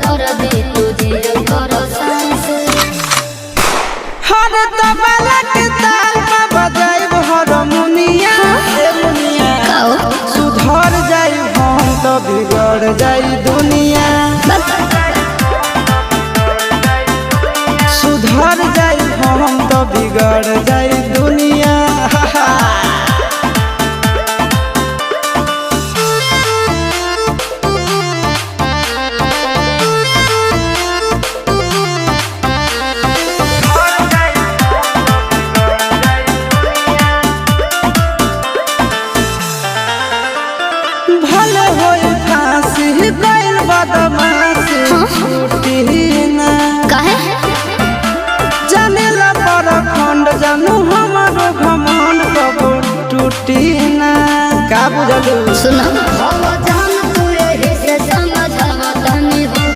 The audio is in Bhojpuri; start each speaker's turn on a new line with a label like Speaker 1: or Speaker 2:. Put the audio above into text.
Speaker 1: कर दे तुझे करो सांस
Speaker 2: हर तबला के ताल में बजाइब हारमोनिया ए मुनिया सुधर जाई हम तो बिगड़ जाई दुनिया सुधर जाई हम तो बिगड़ जाई दुनिया भले होई फांसी गइल बदमाशी छूटी ना
Speaker 1: काहे
Speaker 2: जानेला पर खंड जानू हमारो घमंड कबो टूटी ना का बुझलू
Speaker 1: सुनो